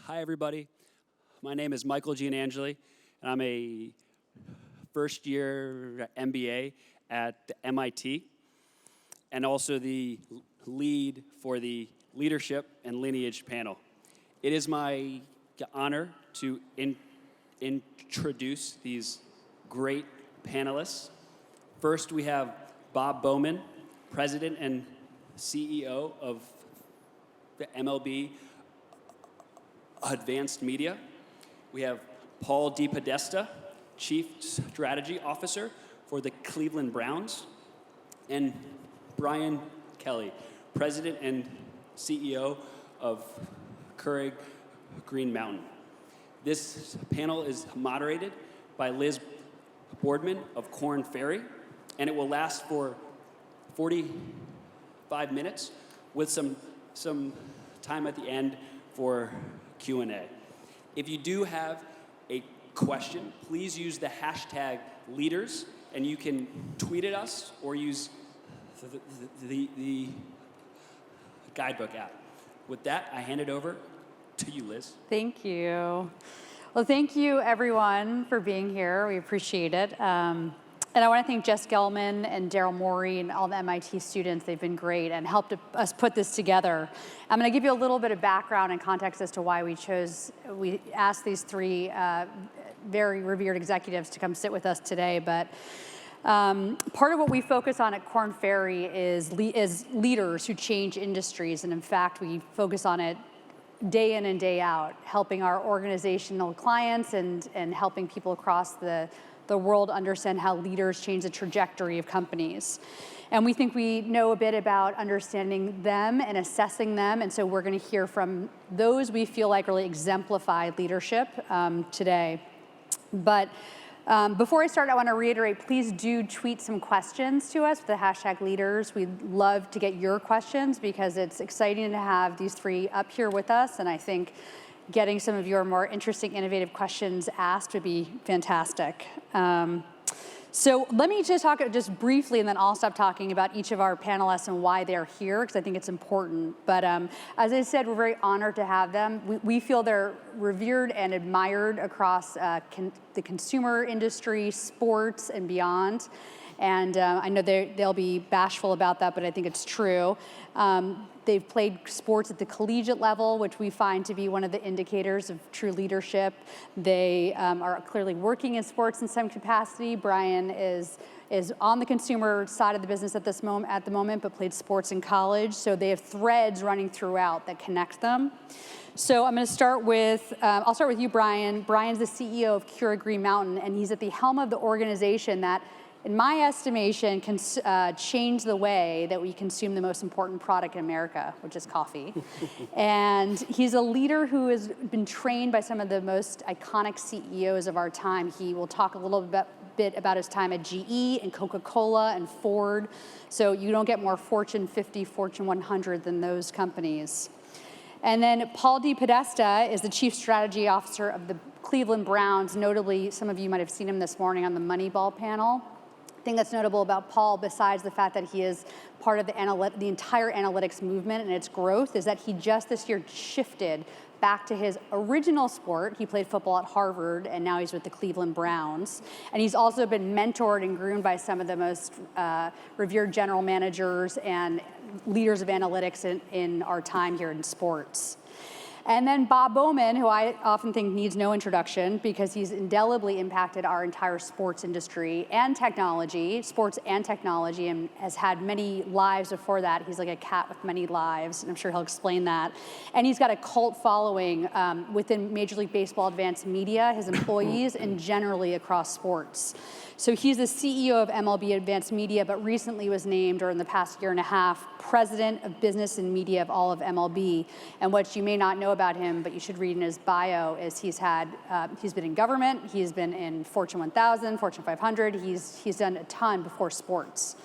Hi, everybody. My name is Michael Gianangeli, and I'm a first-year MBA at the MIT, and also the lead for the Leadership and Lineage panel. It is my honor to introduce these great panelists. First, we have Bob Bowman, President and CEO of the MLB Advanced Media. We have Paul DePodesta, Chief Strategy Officer for the Cleveland Browns, and Brian Kelly, President and CEO of Keurig Green Mountain. This panel is moderated by Liz Boardman of Korn Ferry, and it will last for 45 minutes with some time at the end for Q&A. If you do have a question, please use the hashtag leaders, and you can tweet at us or use the guidebook app. With that, I hand it over to you, Liz. Thank you. Well, thank you, everyone, for being here. We appreciate it. And I want to thank Jess Gelman and Daryl Morey and all the MIT students. They've been great and helped us put this together. I'm going to give you a little bit of background and context as to why we asked these three very revered executives to come sit with us today. But part of what we focus on at Korn Ferry is leaders who change industries. And in fact, we focus on it day in and day out, helping our organizational clients and helping people across the world understand how leaders change the trajectory of companies. And we think we know a bit about understanding them and assessing them, and so we're going to hear from those we feel like really exemplify leadership today. But before I start, I want to reiterate, please do tweet some questions to us with the hashtag leaders. We'd love to get your questions because it's exciting to have these three up here with us, and I think getting some of your more interesting, innovative questions asked would be fantastic. So let me just talk just briefly, and then I'll stop talking about each of our panelists and why they're here, because I think it's important. But as I said, we're very honored to have them. We feel they're revered and admired across the consumer industry, sports, and beyond. And I know they'll be bashful about that, but I think it's true. They've played sports at the collegiate level, which we find to be one of the indicators of true leadership. They are clearly working in sports in some capacity. Brian is on the consumer side of the business at the moment, but played sports in college. So they have threads running throughout that connect them. So I'm going to start with, I'll start with you, Brian. Brian's the CEO of Keurig Green Mountain, and he's at the helm of the organization that, in my estimation, can change the way that we consume the most important product in America, which is coffee. And he's a leader who has been trained by some of the most iconic CEOs of our time. He will talk a little bit about his time at GE and Coca-Cola and Ford. So you don't get more Fortune 50, Fortune 100 than those companies. And then Paul DePodesta is the Chief Strategy Officer of the Cleveland Browns. Notably, some of you might have seen him this morning on the Moneyball panel. The thing that's notable about Paul, besides the fact that he is part of the entire analytics movement and its growth, is that he just this year shifted back to his original sport. He played football at Harvard, and now he's with the Cleveland Browns. And he's also been mentored and groomed by some of the most revered general managers and leaders of analytics in our time here in sports. And then Bob Bowman, who I often think needs no introduction because he's indelibly impacted our entire sports industry and technology, sports and technology, and has had many lives before that. He's like a cat with many lives, and I'm sure he'll explain that. And he's got a cult following within Major League Baseball Advanced Media, his employees, and generally across sports. So he's the CEO of MLB Advanced Media, but recently was named, or in the past year and a half, President of Business and Media of all of MLB. And what you may not know about him, but you should read in his bio, is he's been in government, he's been in Fortune 1000, Fortune 500, he's done a ton before sports,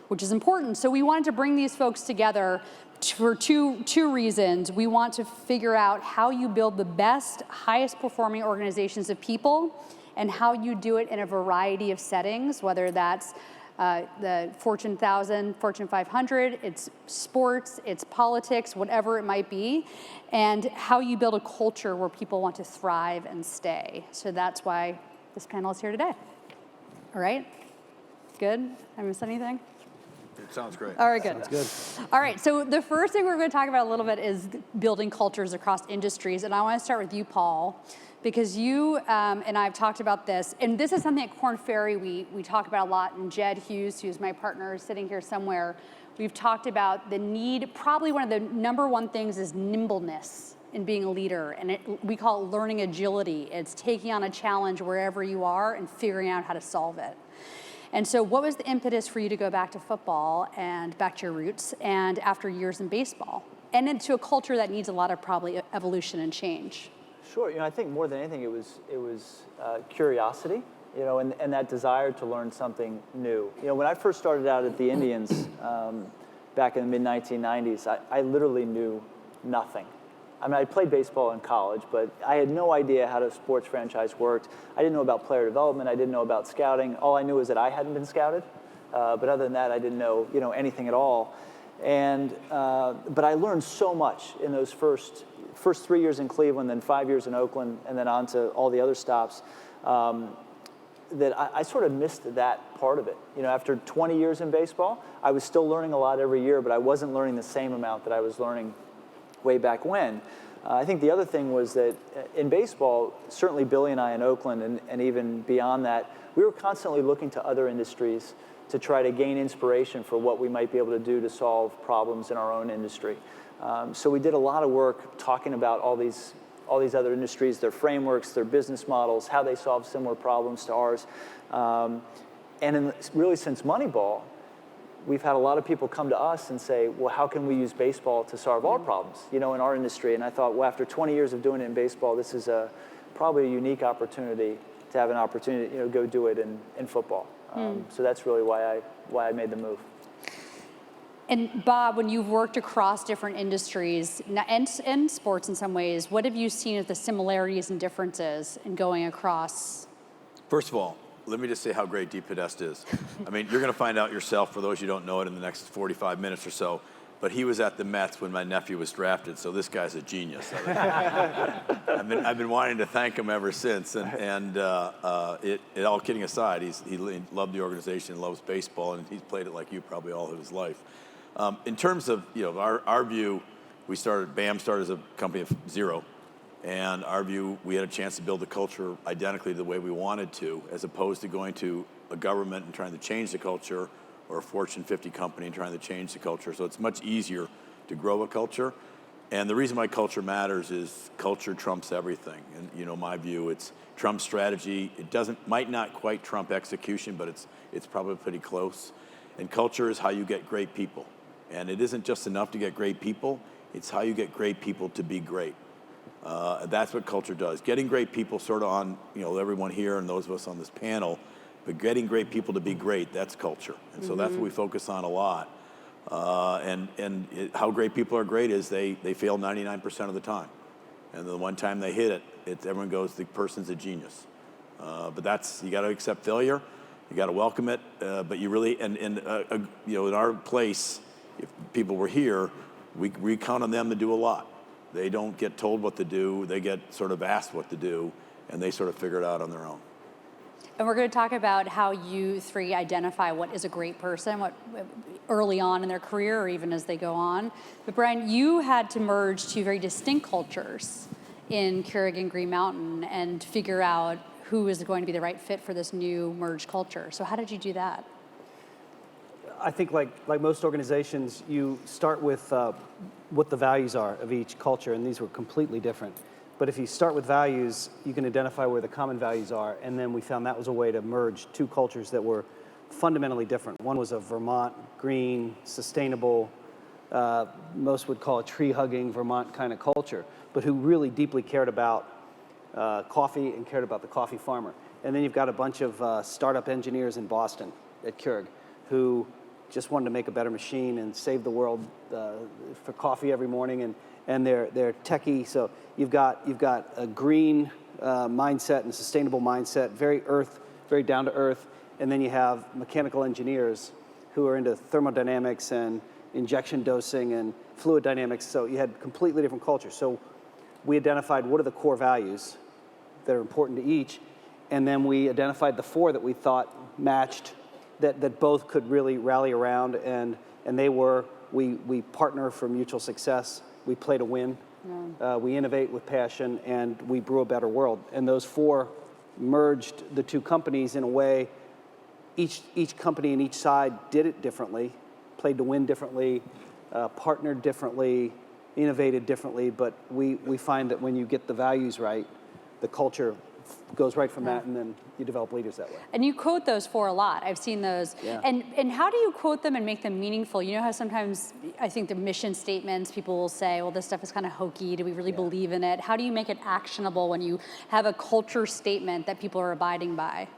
which is important. So we wanted to bring these folks together for two reasons. We want to figure out how you build the best, highest performing organizations of people, and how you do it in a variety of settings, whether that's the Fortune 1000, Fortune 500, it's sports, it's politics, whatever it might be, and how you build a culture where people want to thrive and stay. So that's why this panel is here today. All right? Good? Did I miss anything? It sounds great. All right, good. Sounds good. All right, so the first thing we're going to talk about a little bit is building cultures across industries, and I want to start with you, Paul, because you and I have talked about this, and this is something at Korn Ferry we talk about a lot, and Jed Hughes, who's my partner, is sitting here somewhere. We've talked about the need, probably one of the number one things is nimbleness in being a leader, and we call it learning agility. It's taking on a challenge wherever you are and figuring out how to solve it. And so what was the impetus for you to go back to football and back to your roots and after years in baseball and into a culture that needs a lot of probably evolution and change? Sure. I think more than anything, it was curiosity, and that desire to learn something new. When I first started out at the Indians back in the mid-1990s, I literally knew nothing. I mean, I played baseball in college, but I had no idea how a sports franchise worked. I didn't know about player development. I didn't know about scouting. All I knew was that I hadn't been scouted. But other than that, I didn't know, anything at all. And but I learned so much in those first 3 years in Cleveland, then 5 years in Oakland, and then on to all the other stops. That I sort of missed that part of it. After 20 years in baseball, I was still learning a lot every year, but I wasn't learning the same amount that I was learning way back when. I think the other thing was that in baseball, certainly Billy and I in Oakland, and even beyond that, we were constantly looking to other industries to try to gain inspiration for what we might be able to do to solve problems in our own industry. So we did a lot of work talking about all these other industries, their frameworks, their business models, how they solve similar problems to ours. And really since Moneyball, we've had a lot of people come to us and say, well, how can we use baseball to solve our problems, in our industry? And I thought, well, after 20 years of doing it in baseball, this is probably a unique opportunity to have an opportunity to go do it in football. So that's really why I made the move. And Bob, when you've worked across different industries and sports in some ways, what have you seen as the similarities and differences in going across? First of all, let me just say how great Deep Podesta is. I mean, you're going to find out yourself, for those who don't know it, in the next 45 minutes or so. But he was at the Mets when my nephew was drafted, so this guy's a genius. I've been wanting to thank him ever since. And all kidding aside, he loved the organization, loves baseball, and he's played it like you probably all of his life. In terms of our view, BAM started as a company of zero. And our view, we had a chance to build the culture identically the way we wanted to, as opposed to going to a government and trying to change the culture, or a Fortune 50 company and trying to change the culture. So it's much easier to grow a culture. And the reason why culture matters is culture trumps everything. And my view, it's trump strategy. It might not quite trump execution, but it's probably pretty close. And culture is how you get great people. And it isn't just enough to get great people, it's how you get great people to be great. That's what culture does. Getting great people sort of on, everyone here and those of us on this panel, but getting great people to be great, that's culture. And so that's what we focus on a lot. How great people are great is they fail 99% of the time. And the one time they hit it, everyone goes, the person's a genius. But you got to accept failure. You got to welcome it. But you really, in our place, if people were here, we count on them to do a lot. They don't get told what to do. They get sort of asked what to do, and they sort of figure it out on their own. And we're going to talk about how you three identify what is a great person, what early on in their career or even as they go on. But Brian, you had to merge two very distinct cultures in Keurig and Green Mountain and figure out who is going to be the right fit for this new merged culture. So how did you do that? I think like most organizations, you start with what the values are of each culture, and these were completely different. But if you start with values, you can identify where the common values are, and then we found that was a way to merge two cultures that were fundamentally different. One was a Vermont, green, sustainable, most would call it tree-hugging Vermont kind of culture, but who really deeply cared about coffee and cared about the coffee farmer. And then you've got a bunch of startup engineers in Boston at Keurig who just wanted to make a better machine and save the world for coffee every morning, and they're techie. So you've got a green mindset and sustainable mindset, very down to earth, and then you have mechanical engineers who are into thermodynamics and injection dosing and fluid dynamics. So you had completely different cultures. So we identified what are the core values that are important to each, and then we identified the 4 that we thought matched, that both could really rally around, and they were, we partner for mutual success, we play to win, we innovate with passion, and we brew a better world. And those 4 merged the 2 companies in a way, each company and each side did it differently, played to win differently, partnered differently, innovated differently, but we find that when you get the values right, the culture goes right from that, and then you develop leaders that way. And you quote those 4 a lot. I've seen those. Yeah. And how do you quote them and make them meaningful? You know how sometimes I think the mission statements, people will say, well, this stuff is kind of hokey. Do we really believe in it? How do you make it actionable when you have a culture statement that people are abiding by?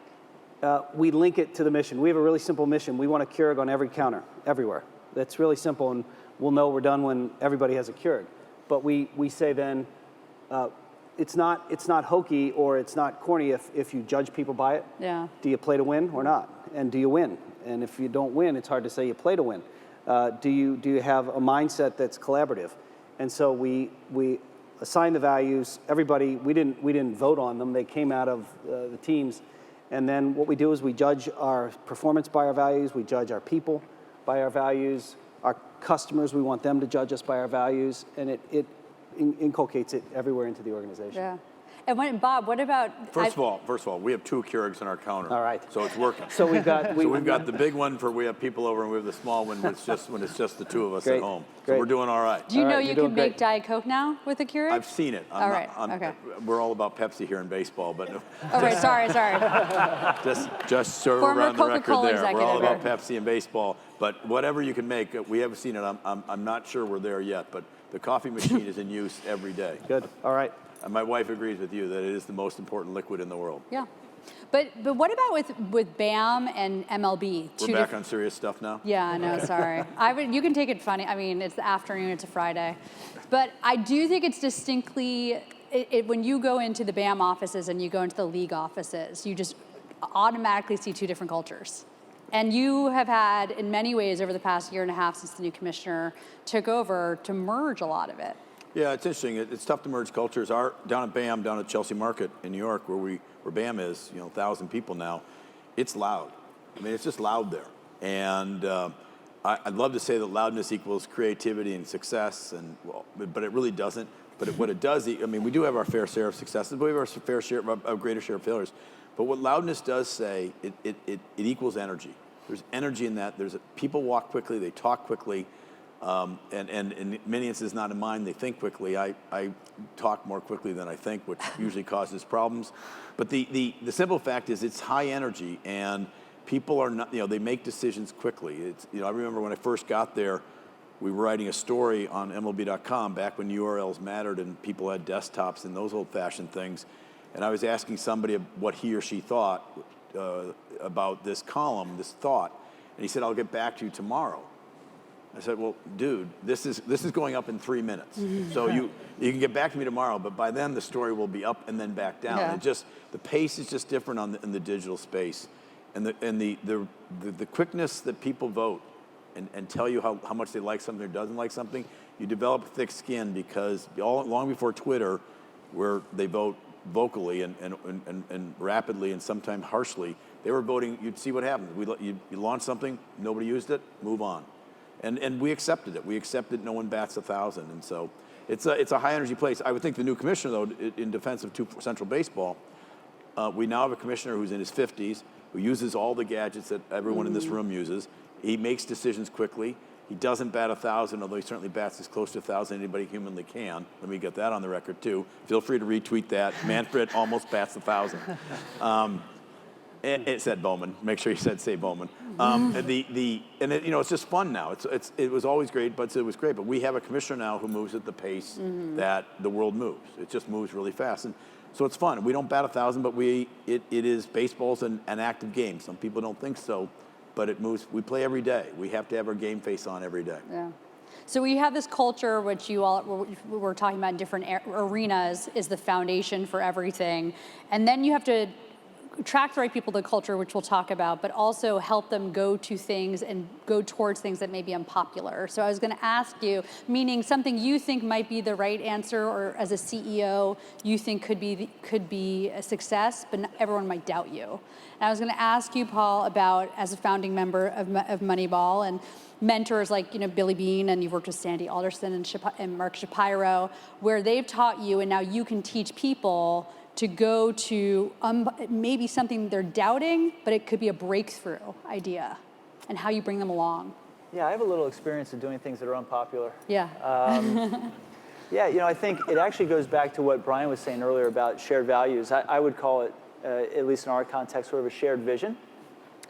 We link it to the mission. We have a really simple mission. We want a Keurig on every counter, everywhere. That's really simple, and we'll know we're done when everybody has a Keurig. But we say then, it's not hokey or it's not corny if you judge people by it. Yeah. Do you play to win or not? And do you win? And if you don't win, it's hard to say you play to win. Do you have a mindset that's collaborative? And so we assign the values. Everybody, we didn't vote on them. They came out of the teams. And then what we do is we judge our performance by our values. We judge our people by our values. Our customers, we want them to judge us by our values. And it inculcates it everywhere into the organization. Yeah. And Bob, what about... First of all, we have 2 Keurigs on our counter. All right. So it's working. So we've got... We've got the big one for we have people over, and we have the small one when it's just the 2 of us Great. at home. So Great. we're doing all right. Do you All know right, you you're can doing great. make Diet Coke now with a Keurig? I've seen it. All right, okay. We're all about Pepsi here in baseball, but Oh, right, sorry. just so we're Former on the record Coca-Cola there. We're all executive. about Pepsi and baseball, but whatever you can make, we haven't seen it. I'm not sure we're there yet, but the coffee machine is in use every day. Good. All right. And my wife agrees with you that it is the most important liquid in the world. Yeah. But what about with BAM and MLB? We're back on serious stuff now? Yeah, I know, sorry. You can take it funny. I mean, it's the afternoon, it's a Friday. But I do think it's distinctly, when you go into the BAM offices and you go into the league offices, you just automatically see 2 different cultures. And you have had, in many ways, over the past year and a half since the new commissioner took over, to merge a lot of it. Yeah, it's interesting. It's tough to merge cultures. Down at BAM, down at Chelsea Market in New York, where BAM is, 1,000 people now, it's loud. I mean, it's just loud there. And I'd love to say that loudness equals creativity and success, but it really doesn't. But what it does, I mean, we do have our fair share of successes, but we have our fair share, a greater share of failures. But what loudness does say, it equals energy. There's energy in that. People walk quickly, they talk quickly. And in many instances, not in mine, they think quickly. I talk more quickly than I think, which usually causes problems. But the simple fact is it's high energy, and people are not, they make decisions quickly. I remember when I first got there, we were writing a story on MLB.com back when URLs mattered and people had desktops and those old-fashioned things. And I was asking somebody what he or she thought about this column, this thought. And he said, I'll get back to you tomorrow. I said, well, dude, this is going up in 3 minutes. So you can get back to me tomorrow, but by then the story will be up and then back down. Yeah. And the pace is just different in the digital space. And the quickness that people vote and tell you how much they like something or doesn't like something, you develop thick skin because long before Twitter, where they vote vocally and rapidly and sometimes harshly, they were voting, you'd see what happens. You launch something, nobody used it, move on. And we accepted it. We accepted no one bats 1,000. And so it's a high energy place. I would think the new commissioner, though, in defense of Central Baseball, we now have a commissioner who's in his 50s, who uses all the gadgets that everyone in this room uses. He makes decisions quickly. He doesn't bat 1,000, although he certainly bats as close to 1,000 as anybody humanly can. Let me get that on the record, too. Feel free to retweet that. Manfred almost bats 1,000. It said Bowman. Make sure you say Bowman. It's just fun now. It was always great, but it was great. But we have a commissioner now who moves at the pace that the world moves. It just moves really fast, and so it's fun. We don't bat 1,000, but it is baseball's an active game. Some people don't think so, but it moves. We play every day. We have to have our game face on every day. Yeah. So we have this culture, which you all we're talking about in different arenas, is the foundation for everything, and then you have to attract the right people to the culture, which we'll talk about, but also help them go to things and go towards things that may be unpopular. So I was going to ask you, meaning something you think might be the right answer, or as a CEO you think could be a success, but everyone might doubt you. And I was going to ask you, Paul, about, as a founding member of Moneyball and mentors like Billy Beane, and you've worked with Sandy Alderson and Mark Shapiro, where they've taught you, and now you can teach people to go to maybe something they're doubting, but it could be a breakthrough idea, and how you bring them along. Yeah, I have a little experience of doing things that are unpopular. Yeah. Yeah, I think it actually goes back to what Brian was saying earlier about shared values. I would call it, at least in our context, sort of a shared vision.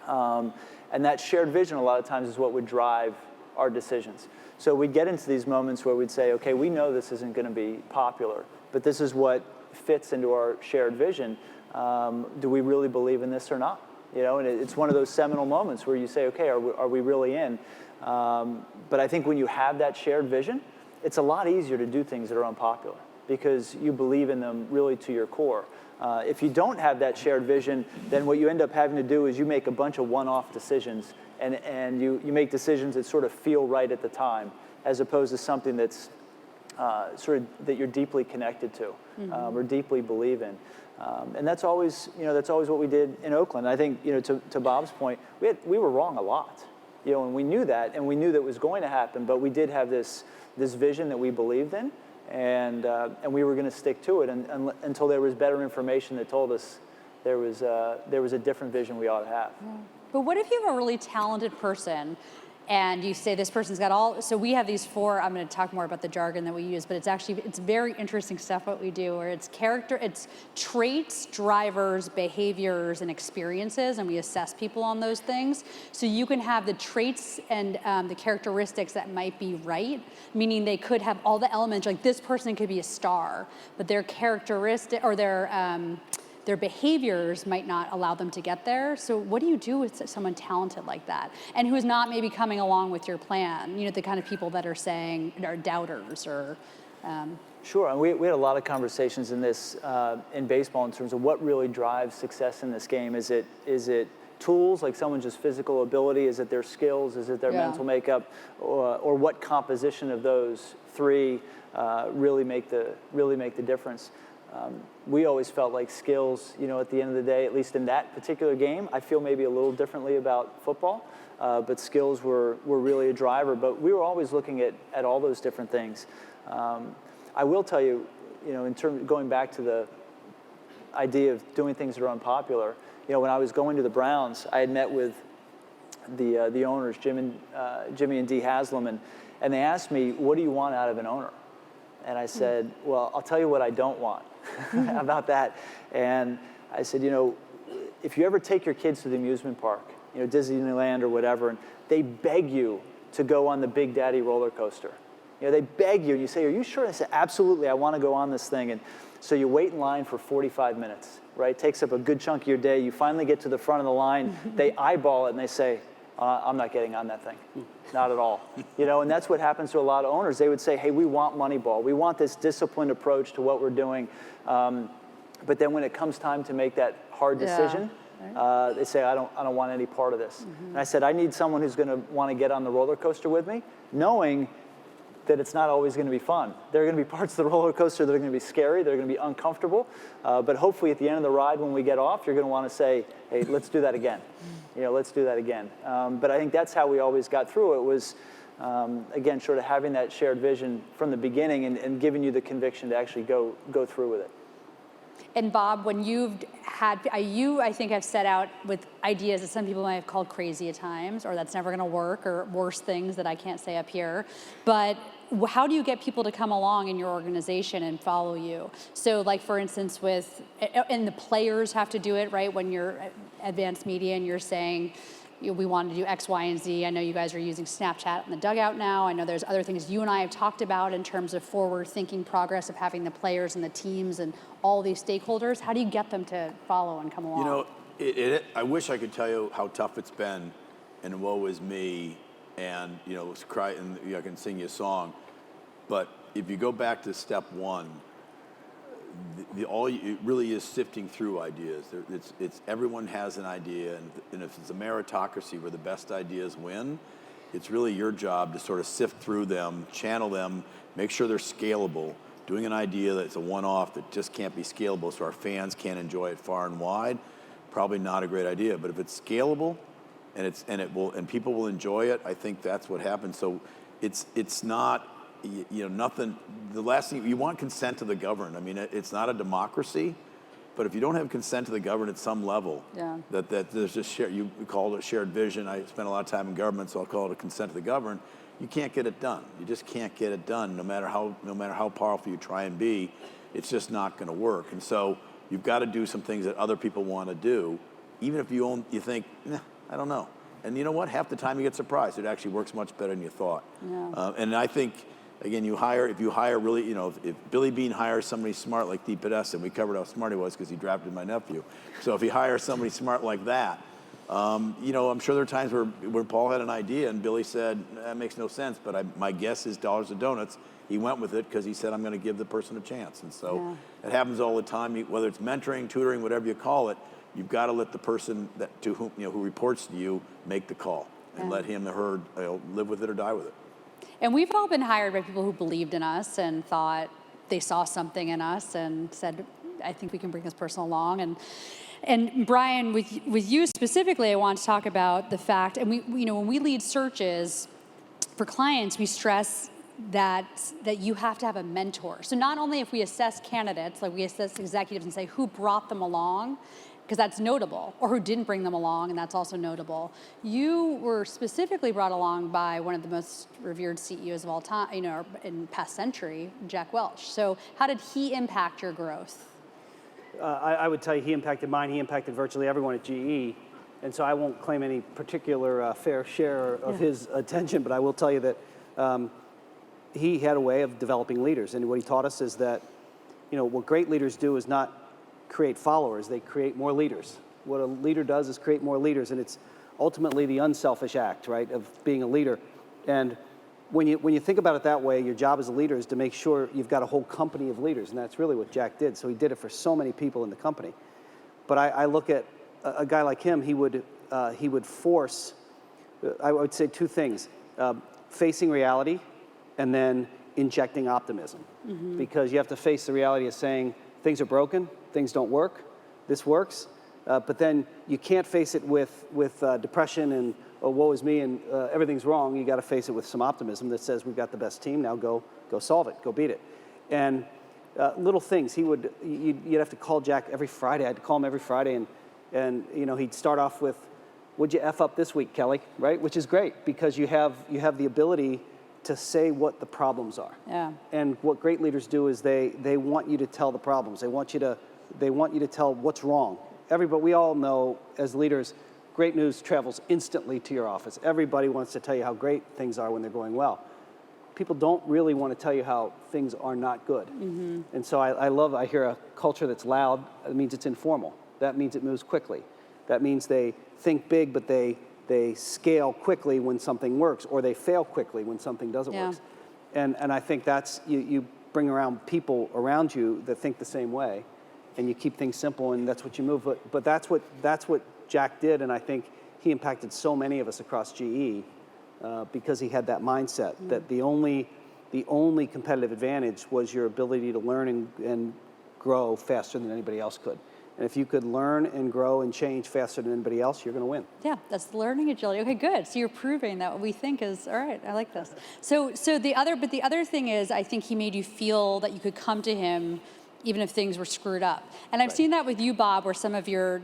And that shared vision a lot of times is what would drive our decisions. So we'd get into these moments where we'd say, okay, we know this isn't going to be popular, but this is what fits into our shared vision. Do we really believe in this or not? And it's one of those seminal moments where you say, okay, are we really in? But I think when you have that shared vision, it's a lot easier to do things that are unpopular because you believe in them really to your core. If you don't have that shared vision, then what you end up having to do is you make a bunch of one-off decisions, and you make decisions that sort of feel right at the time, as opposed to something that's sort of that you're deeply connected to, or deeply believe in. And that's always what we did in Oakland. I think, to Bob's point, we were wrong a lot, and we knew that, and we knew that it was going to happen, but we did have this vision that we believed in. And we were going to stick to it until there was better information that told us there was a different vision we ought to have. Yeah. But what if you have a really talented person, and you say this person's got all? So we have these four. I'm going to talk more about the jargon that we use, but it's very interesting stuff what we do, where it's traits, drivers, behaviors, and experiences, and we assess people on those things. So you can have the traits and the characteristics that might be right, meaning they could have all the elements. Like this person could be a star, but their characteristic or their behaviors might not allow them to get there. So what do you do with someone talented like that, and who's not maybe coming along with your plan? The kind of people that are saying are doubters or. Sure, and we had a lot of conversations in this in baseball in terms of what really drives success in this game. Is it tools, like someone's just physical ability? Is it their skills? Is it their mental makeup? Or what composition of those three really make the difference? We always felt like skills, at the end of the day, at least in that particular game, I feel maybe a little differently about football, but skills were really a driver. But we were always looking at all those different things. I will tell you, in terms going back to the idea of doing things that are unpopular, when I was going to the Browns, I had met with the owners, Jimmy and Dee Haslam, and they asked me, what do you want out of an owner? And I said, well, I'll tell you what I don't want about that. And I said, if you ever take your kids to the amusement park, Disneyland or whatever, and they beg you to go on the Big Daddy roller coaster. They beg you, and you say, are you sure? And I said, absolutely, I want to go on this thing. And so you wait in line for 45 minutes, right? It takes up a good chunk of your day. You finally get to the front of the line. They eyeball it, and they say, I'm not getting on that thing. Not at all. And that's what happens to a lot of owners. They would say, hey, we want Moneyball. We want this disciplined approach to what we're doing. But then when it comes time to make that hard decision, they say, I don't want any part of this. And I said, I need someone who's going to want to get on the roller coaster with me, knowing that it's not always going to be fun. There are going to be parts of the roller coaster that are going to be scary, that are going to be uncomfortable, but hopefully at the end of the ride when we get off, you're going to want to say, hey, let's do that again. Let's do that again. But I think that's how we always got through it was, again, sort of having that shared vision from the beginning and giving you the conviction to actually go through with it. And Bob, when you've had, I think have set out with ideas that some people might have called crazy at times, or that's never going to work, or worse things that I can't say up here. But how do you get people to come along in your organization and follow you? So like, for instance, and the players have to do it, right? When you're advanced media and you're saying, we want to do X, Y, and Z. I know you guys are using Snapchat in the dugout now. I know there's other things you and I have talked about in terms of forward-thinking progress of having the players and the teams and all these stakeholders. How do you get them to follow and come along? I wish I could tell you how tough it's been, and woe is me, and it's cry, and I can sing you a song. But if you go back to step one, it really is sifting through ideas. It's everyone has an idea, and if it's a meritocracy where the best ideas win, it's really your job to sort of sift through them, channel them, make sure they're scalable. Doing an idea that's a one-off that just can't be scalable so our fans can't enjoy it far and wide, probably not a great idea. But if it's scalable and people will enjoy it, I think that's what happens. So it's not, nothing. The last thing you want, consent of the governed. I mean, it's not a democracy, but if you don't have consent of the governed at some level, that there's just you call it shared vision. I spent a lot of time in government, so I'll call it a consent of the governed. You can't get it done. You just can't get it done, no matter how powerful you try and be. It's just not going to work. And so you've got to do some things that other people want to do, even if you think, I don't know. And you know what? Half the time you get surprised. It actually works much better than you thought. Yeah. And I think, again, if you hire really, if Billy Beane hires somebody smart like Dee Podesta, and we covered how smart he was because he drafted my nephew. So if he hires somebody smart like that, I'm sure there are times where Paul had an idea and Billy said, that makes no sense, but my guess is dollars and donuts. He went with it because he said, I'm going to give the person a chance. And so it happens all the time, whether it's mentoring, tutoring, whatever you call it. You've got to let the person who reports to you make the call and let him or her live with it or die with it. And we've all been hired by people who believed in us and thought they saw something in us and said, I think we can bring this person along. And Brian, with you specifically, I want to talk about the fact, and when we lead searches for clients, we stress that you have to have a mentor. So not only if we assess candidates, like we assess executives and say who brought them along, because that's notable, or who didn't bring them along, and that's also notable. You were specifically brought along by one of the most revered CEOs of all time, in past century, Jack Welch. So how did he impact your growth? I would tell you he impacted mine. He impacted virtually everyone at GE. And so I won't claim any particular fair share of his attention, but I will tell you that he had a way of developing leaders. And what he taught us is that, what great leaders do is not create followers, they create more leaders. What a leader does is create more leaders, and it's ultimately the unselfish act, right, of being a leader. And when you think about it that way, your job as a leader is to make sure you've got a whole company of leaders, and that's really what Jack did. So he did it for so many people in the company. But I look at a guy like him, he would force, I would say two things, facing reality and then injecting optimism. Mm-hmm. Because you have to face the reality of saying things are broken, things don't work, this works, but then you can't face it with depression and, oh, woe is me, and everything's wrong. You got to face it with some optimism that says we've got the best team, now go solve it, go beat it. And little things, you'd have to call Jack every Friday. I had to call him every Friday, and he'd start off with, what'd you F up this week, Kelly, right? Which is great, because you have the ability to say what the problems are. Yeah. And what great leaders do is they want you to tell the problems. They want you to tell what's wrong. We all know as leaders, great news travels instantly to your office. Everybody wants to tell you how great things are when they're going well. People don't really want to tell you how things are not good. Mm-hmm. And so I hear a culture that's loud. It means it's informal. That means it moves quickly. That means they think big, but they scale quickly when something works, or they fail quickly when something doesn't work. And I think that's, you bring around people around you that think the same way, and you keep things simple, and that's what you move. But that's what Jack did, and I think he impacted so many of us across GE because he had that mindset that the only competitive advantage was your ability to learn and grow faster than anybody else could. And if you could learn and grow and change faster than anybody else, you're going to win. Yeah, that's learning agility. Okay, good. So you're proving that what we think is all right. I like this. So the other thing is, I think he made you feel that you could come to him even if things were screwed up. And I've seen that with you, Bob, where some of your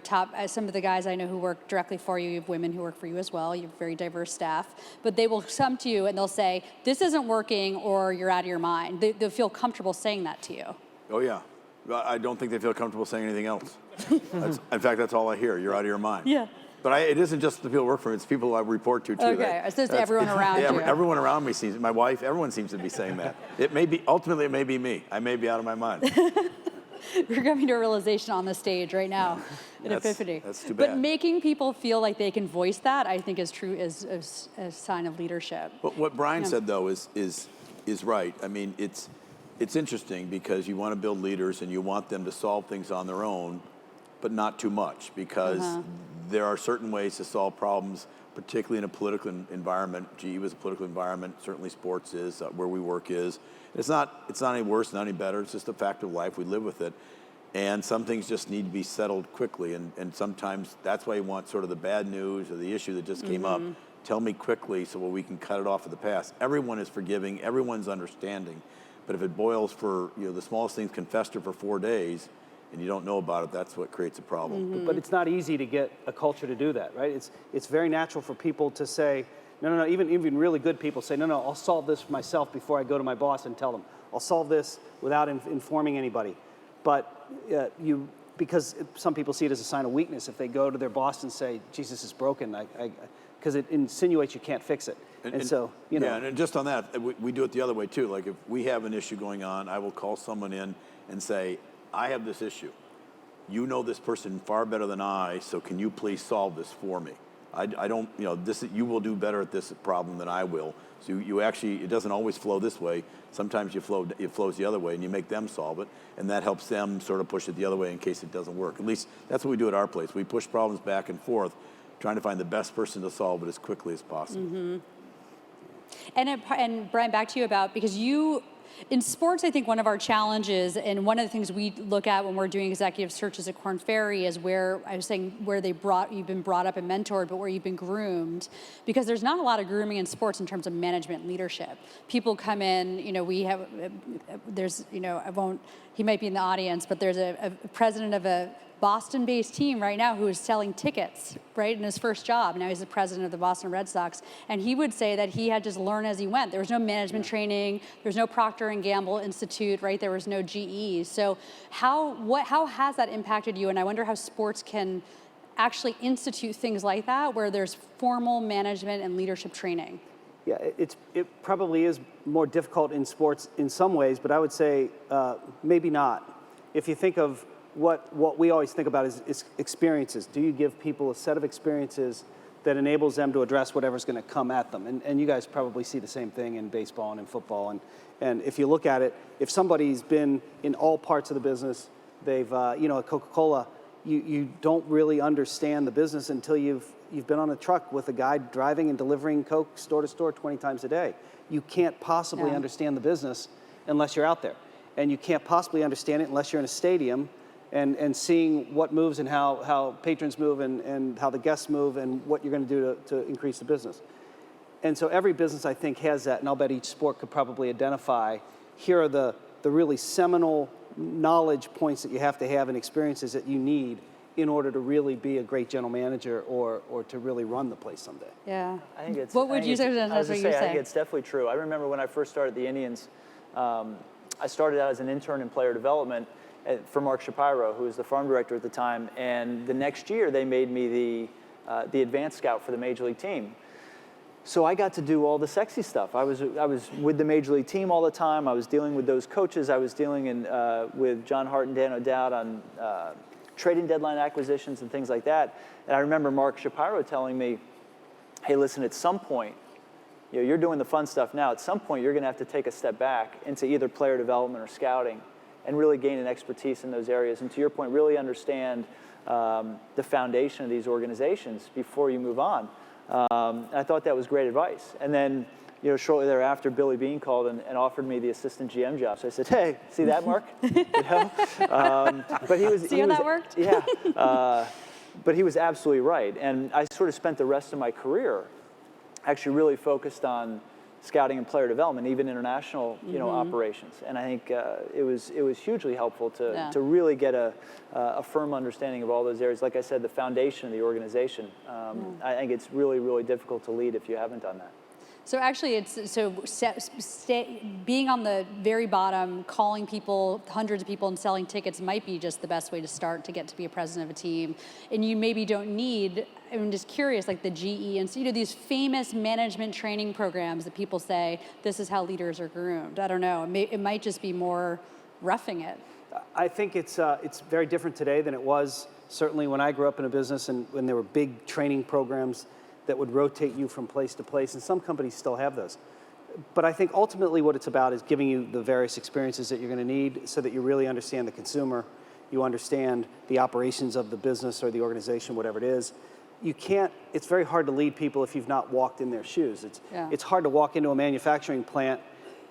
some of the guys I know who work directly for you, you have women who work for you as well, you have very diverse staff, but they will come to you and they'll say, this isn't working, or you're out of your mind. They'll feel comfortable saying that to you. Oh, yeah. I don't think they feel comfortable saying anything else. In fact, that's all I hear. You're out of your mind. Yeah. But it isn't just the people who work for me. It's people I report to, too. Okay, so it's everyone around you. Everyone around me seems, my wife, everyone seems to be saying that. Ultimately, it may be me. I may be out of my mind. We're coming to a realization on the stage right now, an epiphany. That's too bad. But making people feel like they can voice that, I think, is true, is a sign of leadership. But what Brian said, though, is right. I mean, It's interesting because you want to build leaders and you want them to solve things on their own, but not too much, because there are certain ways to solve problems, particularly in a political environment. GE was a political environment, certainly sports is, where we work is. It's not any worse, not any better, it's just a fact of life, we live with it. And some things just need to be settled quickly, and sometimes that's why you want sort of the bad news or the issue that just came up, tell me quickly so we can cut it off at the pass. Everyone is forgiving, everyone's understanding, but if it boils for, the smallest things can fester for 4 days, and you don't know about it, that's what creates a problem. But it's not easy to get a culture to do that, right? It's very natural for people to say, no, even really good people say, no, I'll solve this myself before I go to my boss and tell them. I'll solve this without informing anybody. But because some people see it as a sign of weakness if they go to their boss and say, Jesus is broken, because it insinuates you can't fix it. And so, Yeah, and just on that, we do it the other way too. Like if we have an issue going on, I will call someone in and say, I have this issue. You know this person far better than I, so can you please solve this for me? I don't, you will do better at this problem than I will. So you actually, it doesn't always flow this way. Sometimes it flows the other way, and you make them solve it, and that helps them sort of push it the other way in case it doesn't work. At least that's what we do at our place. We push problems back and forth, trying to find the best person to solve it as quickly as possible. And Brian, back to you about, because in sports, I think one of our challenges, and one of the things we look at when we're doing executive searches at Korn Ferry, is where you've been brought up and mentored, but where you've been groomed, because there's not a lot of grooming in sports in terms of management and leadership. People come in, he might be in the audience, but there's a president of a Boston-based team right now who is selling tickets, right, in his first job. Now he's the president of the Boston Red Sox, and he would say that he had just learned as he went. There was no management training. There was no Procter & Gamble Institute, right? There was no GE. So how has that impacted you? And I wonder how sports can actually institute things like that, where there's formal management and leadership training. Yeah, it probably is more difficult in sports in some ways, but I would say maybe not. If you think of what we always think about is experiences. Do you give people a set of experiences that enables them to address whatever's going to come at them? And you guys probably see the same thing in baseball and in football. And if you look at it, if somebody's been in all parts of the business, they've, at Coca-Cola, you don't really understand the business until you've been on a truck with a guy driving and delivering Coke store to store 20 times a day. You can't possibly understand the business unless you're out there. And you can't possibly understand it unless you're in a stadium and seeing what moves and how patrons move and how the guests move and what you're going to do to increase the business. And so every business, I think, has that, and I'll bet each sport could probably identify, here are the really seminal knowledge points that you have to have and experiences that you need in order to really be a great general manager or to really run the place someday. Yeah. I think it's. What would you say? I think it's definitely true. I remember when I first started the Indians, I started out as an intern in player development for Mark Shapiro, who was the farm director at the time, and the next year they made me the advanced scout for the major league team. So I got to do all the sexy stuff. I was with the major league team all the time. I was dealing with those coaches. I was dealing with John Hart and Dan O'Dowd on trading deadline acquisitions and things like that. And I remember Mark Shapiro telling me, hey, listen, at some point, you're doing the fun stuff now. At some point, you're going to have to take a step back into either player development or scouting and really gain an expertise in those areas. And to your point, really understand the foundation of these organizations before you move on. I thought that was great advice. And then, shortly thereafter, Billy Beane called and offered me the assistant GM job. So I said, hey, see that, Mark? But he was. See how that worked? Yeah. But he was absolutely right. And I sort of spent the rest of my career actually really focused on scouting and player development, even international, operations. And I think it was hugely helpful to really get a firm understanding of all those areas. Like I said, the foundation of the organization. I think it's really, really difficult to lead if you haven't done that. So actually, being on the very bottom, calling people, hundreds of people, and selling tickets might be just the best way to start to get to be a president of a team. And you maybe don't need, I'm just curious, like the GE and these famous management training programs that people say, this is how leaders are groomed. I don't know. It might just be more roughing it. I think it's very different today than it was certainly when I grew up in a business and when there were big training programs that would rotate you from place to place, and some companies still have those. But I think ultimately what it's about is giving you the various experiences that you're going to need so that you really understand the consumer, you understand the operations of the business or the organization, whatever it is. You can't, it's very hard to lead people if you've not walked in their shoes. It's hard to walk into a manufacturing plant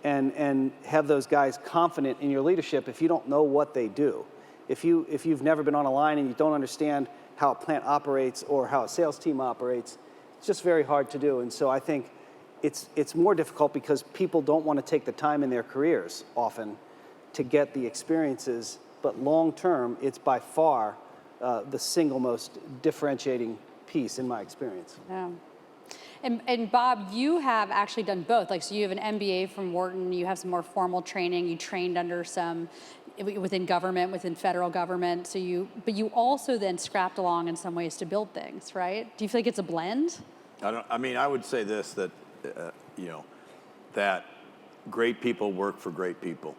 and have those guys confident in your leadership if you don't know what they do. If you've never been on a line and you don't understand how a plant operates or how a sales team operates, it's just very hard to do. And so I think it's more difficult because people don't want to take the time in their careers often to get the experiences, but long term, it's by far the single most differentiating piece in my experience. Yeah. And Bob, you have actually done both. Like, so you have an MBA from Wharton, you have some more formal training, you trained under some within government, within federal government. But you also then scrapped along in some ways to build things, right? Do you feel like it's a blend? I would say this, that, that great people work for great people,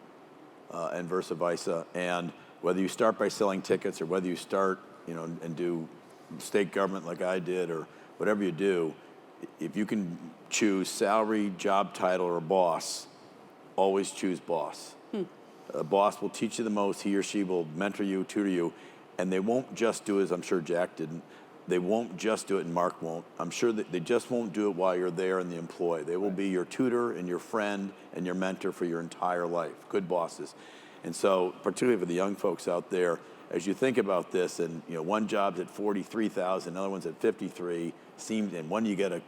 and versa versa. And whether you start by selling tickets or whether you start, and do state government like I did or whatever you do, if you can choose salary, job title, or boss, always choose boss. A boss will teach you the most. He or she will mentor you, tutor you, and they won't just do it, as I'm sure Jack didn't. They won't just do it, and Mark won't. I'm sure that they just won't do it while you're there in the employ. They will be your tutor and your friend and your mentor for your entire life. Good bosses. And so, particularly for the young folks out there, as you think about this, and one job's at 43,000, another one's at 53. And one you get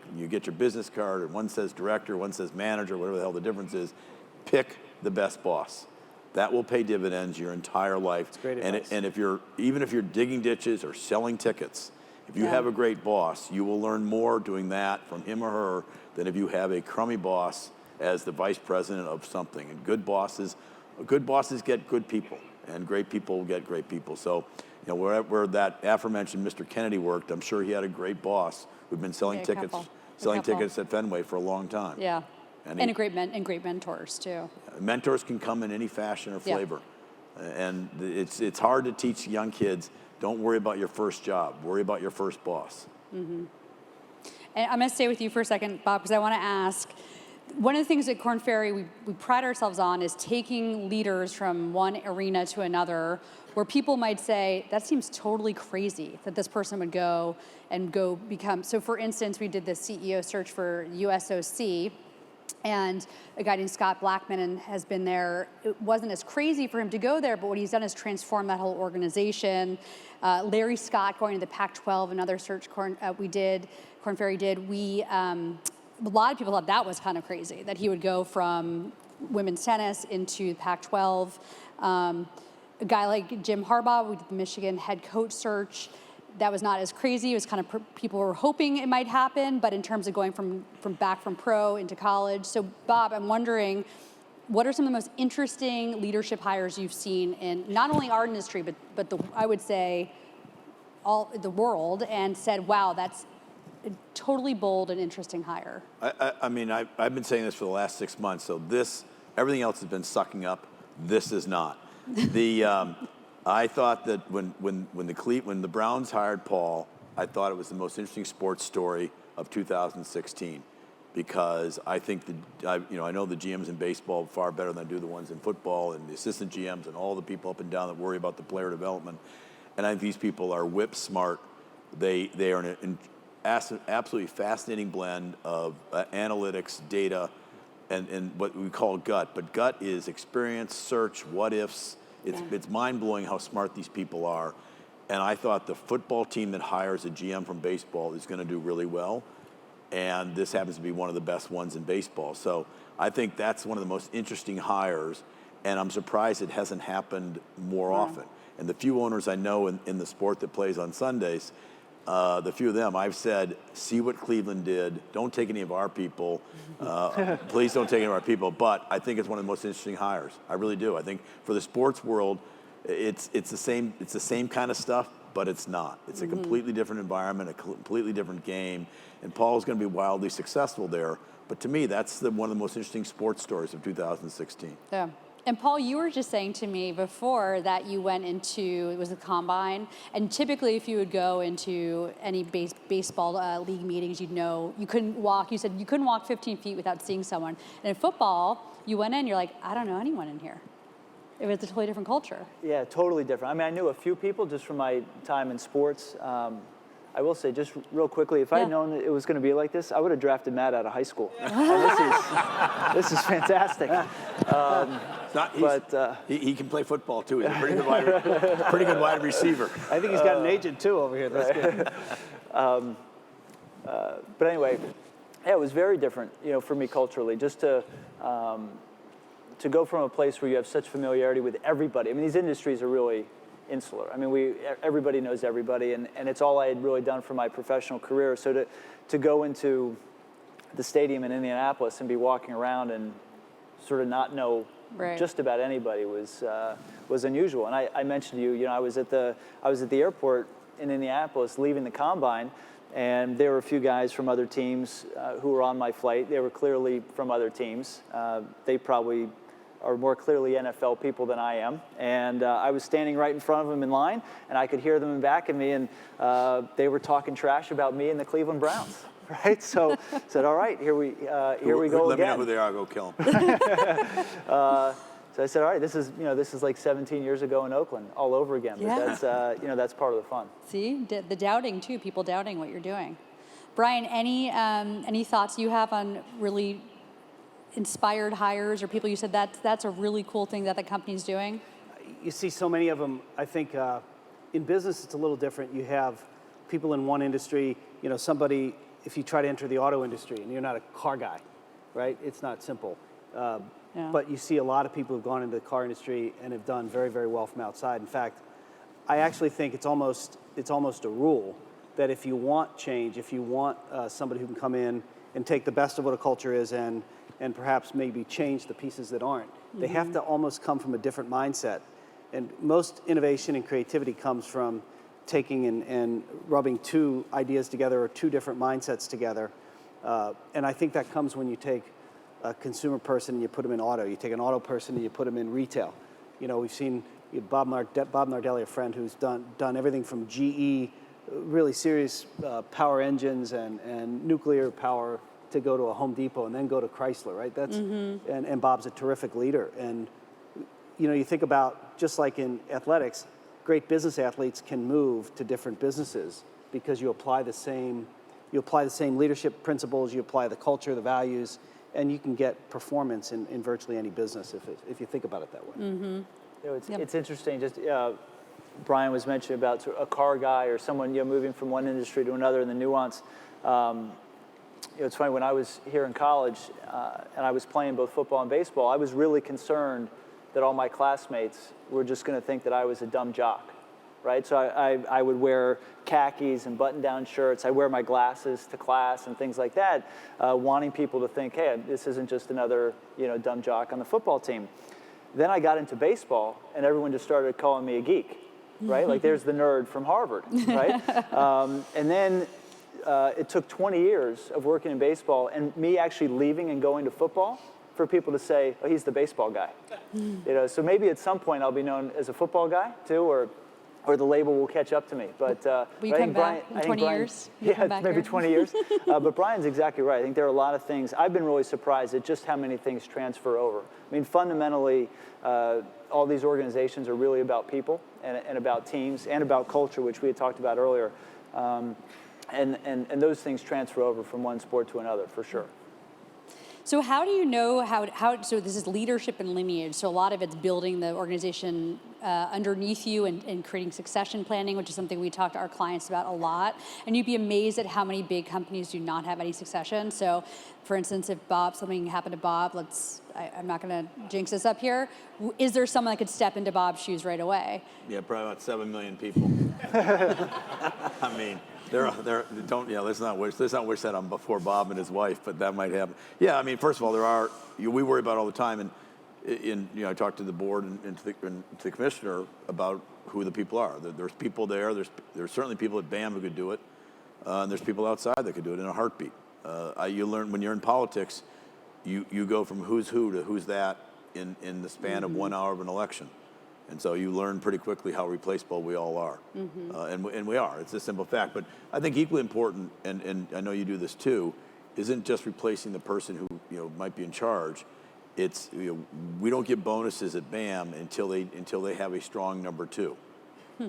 your business card, and one says director, one says manager, whatever the hell the difference is. Pick the best boss. That will pay dividends your entire life. That's great advice. And even if you're digging ditches or selling tickets, if you have a great boss, you will learn more doing that from him or her than if you have a crummy boss as the vice president of something. And good bosses get good people, and great people get great people. So, where that aforementioned Mr. Kennedy worked, I'm sure he had a great boss who'd been selling tickets at Fenway for a long time. Yeah, and great mentors too. Mentors can come in any fashion or flavor, and it's hard to teach young kids. Don't worry about your first job. Worry about your first boss. Mm-hmm. And I'm going to stay with you for a second, Bob, because I want to ask, one of the things at Korn Ferry we pride ourselves on is taking leaders from one arena to another where people might say, that seems totally crazy that this person would go become. So for instance, we did the CEO search for USOC, and a guy named Scott Blackman has been there. It wasn't as crazy for him to go there, but what he's done is transform that whole organization. Larry Scott going to the Pac-12, another search Korn Ferry did. A lot of people thought that was kind of crazy, that he would go from women's tennis into Pac-12. A guy like Jim Harbaugh, we did the Michigan head coach search. That was not as crazy. It was kind of people were hoping it might happen, but in terms of going from pro into college. So Bob, I'm wondering, what are some of the most interesting leadership hires you've seen in not only our industry, but I would say all the world, and said, wow, that's a totally bold and interesting hire? I've been saying this for the last 6 months. So everything else has been sucking up. This is not. I thought that when the Browns hired Paul, I thought it was the most interesting sports story of 2016, because I think I know the GMs in baseball far better than I do the ones in football, and the assistant GMs and all the people up and down that worry about the player development. And I think these people are whip smart. They are an absolutely fascinating blend of analytics, data, and what we call gut. But gut is experience, search, what ifs. It's mind-blowing how smart these people are. And I thought the football team that hires a GM from baseball is going to do really well. And this happens to be one of the best ones in baseball. So I think that's one of the most interesting hires. And I'm surprised it hasn't happened more often. And the few owners I know in the sport that plays on Sundays, the few of them, I've said, see what Cleveland did. Don't take any of our people. Please don't take any of our people. But I think it's one of the most interesting hires. I really do. I think for the sports world, it's the same kind of stuff, but it's not. It's a completely different environment, a completely different game. And Paul's going to be wildly successful there. But to me, that's one of the most interesting sports stories of 2016. Yeah. And Paul, you were just saying to me before that you went into, it was the combine, and typically if you would go into any baseball league meetings, you'd know you couldn't walk, you said you couldn't walk 15 feet without seeing someone. And in football, you went in, you're like, I don't know anyone in here. It was a totally different culture. Yeah, totally different. I mean, I knew a few people just from my time in sports. I will say, just real quickly, if I had known that it was going to be like this, I would have drafted Matt out of high school. And this is fantastic. He can play football too. He's a pretty good wide receiver. I think he's got an agent too over here. That's good. But anyway, yeah, it was very different, for me culturally, just to go from a place where you have such familiarity with everybody. I mean, these industries are really insular. I mean, everybody knows everybody, and it's all I had really done for my professional career. So to go into the stadium in Indianapolis and be walking around and sort of not know just about anybody was unusual. And I mentioned to you, I was at the airport in Indianapolis leaving the combine, and there were a few guys from other teams who were on my flight. They were clearly from other teams. They probably are more clearly NFL people than I am. And I was standing right in front of them in line, and I could hear them back at me, and they were talking trash about me and the Cleveland Browns. Right, so I said, all right, here we go Let again. me know who they are. I'll go kill them. So I said, all right, this is like 17 years ago in Oakland, all over again. But that's part of the fun. See, the doubting too, people doubting what you're doing. Brian, any thoughts you have on really inspired hires or people you said that's a really cool thing that the company's doing? You see so many of them. I think in business it's a little different. You have people in one industry, somebody, if you try to enter the auto industry and you're not a car guy, right? It's not simple. But you see a lot of people who've gone into the car industry and have done very, very well from outside. In fact, I actually think it's almost a rule that if you want change, if you want somebody who can come in and take the best of what a culture is and perhaps maybe change the pieces that aren't, they have to almost come from a different mindset. And most innovation and creativity comes from taking and rubbing two ideas together or two different mindsets together. And I think that comes when you take a consumer person and you put them in auto. You take an auto person and you put them in retail. We've seen Bob Nardelli, a friend who's done everything from GE, really serious power engines and nuclear power, to go to a Home Depot and then go to Chrysler, right? That's and Bob's a terrific leader. And you think about, just like in athletics, great business athletes can move to different businesses because you apply the same leadership principles, you apply the culture, the values, and you can get performance in virtually any business if you think about it that way. It's interesting. Just Brian was mentioning about a car guy or someone moving from one industry to another, and the nuance. It's funny, when I was here in college and I was playing both football and baseball, I was really concerned that all my classmates were just going to think that I was a dumb jock, right? So I would wear khakis and button-down shirts. I wear my glasses to class and things like that, wanting people to think, hey, this isn't just another dumb jock on the football team. Then I got into baseball, and everyone just started calling me a geek, right? Like, there's the nerd from Harvard, right? And then it took 20 years of working in baseball and me actually leaving and going to football for people to say, oh, he's the baseball guy. So maybe at some point I'll be known as a football guy too, or the label will catch up to me. But will you come back in 20 years? Yeah, maybe here? 20 years. But Brian's exactly right. I think there are a lot of things. I've been really surprised at just how many things transfer over. I mean, fundamentally, all these organizations are really about people and about teams and about culture, which we had talked about earlier. And those things transfer over from one sport to another, for sure. So how do you know so this is leadership and lineage, so a lot of it's building the organization underneath you and creating succession planning, which is something we talk to our clients about a lot. And you'd be amazed at how many big companies do not have any succession. So for instance, if something happened to Bob, I'm not gonna jinx this up here, is there someone that could step into Bob's shoes right away? Yeah, probably about 7 million people. I mean, let's not wish that on before Bob and his wife, but that might happen. Yeah, I mean, first of all, we worry about all the time, and I talk to the board and to the commissioner about who the people are. There's people there. There's certainly people at BAM who could do it, and there's people outside that could do it in a heartbeat. You learn when you're in politics, you go from who's who to who's that, in the span of 1 hour of an election. And so you learn pretty quickly how replaceable we all are. And we are. It's a simple fact. But I think equally important, and I know you do this too, isn't just replacing the person who might be in charge. It's we don't get bonuses at BAM until they have a strong number two,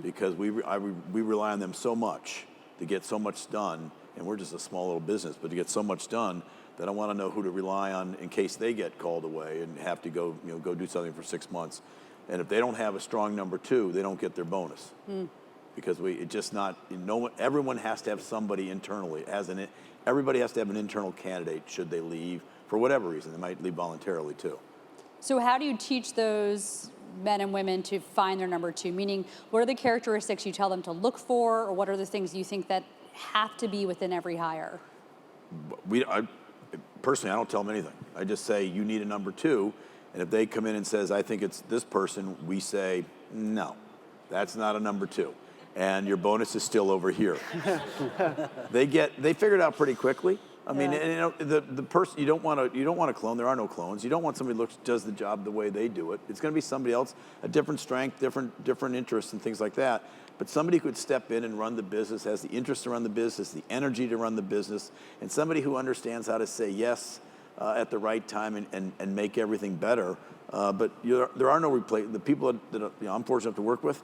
because we rely on them so much to get so much done, and we're just a small little business, but to get so much done that I want to know who to rely on in case they get called away and have to go do something for 6 months. And if they don't have a strong number two, they don't get their bonus, because everyone has to have somebody internally everybody has to have an internal candidate should they leave for whatever reason. They might leave voluntarily too. So how do you teach those men and women to find their number two? Meaning, what are the characteristics you tell them to look for, or what are the things you think that have to be within every hire? Personally, I don't tell them anything. I just say, you need a number two. And if they come in and says, I think it's this person, we say, no, that's not a number two. And your bonus is still over here. They figure it out pretty quickly. I mean, the person, you don't want a clone. There are no clones. You don't want somebody who does the job the way they do it. It's going to be somebody else, a different strength, different interests and things like that. But somebody who could step in and run the business, has the interest to run the business, the energy to run the business, and somebody who understands how to say yes at the right time and make everything better. But there are no the people that I'm fortunate enough to work with.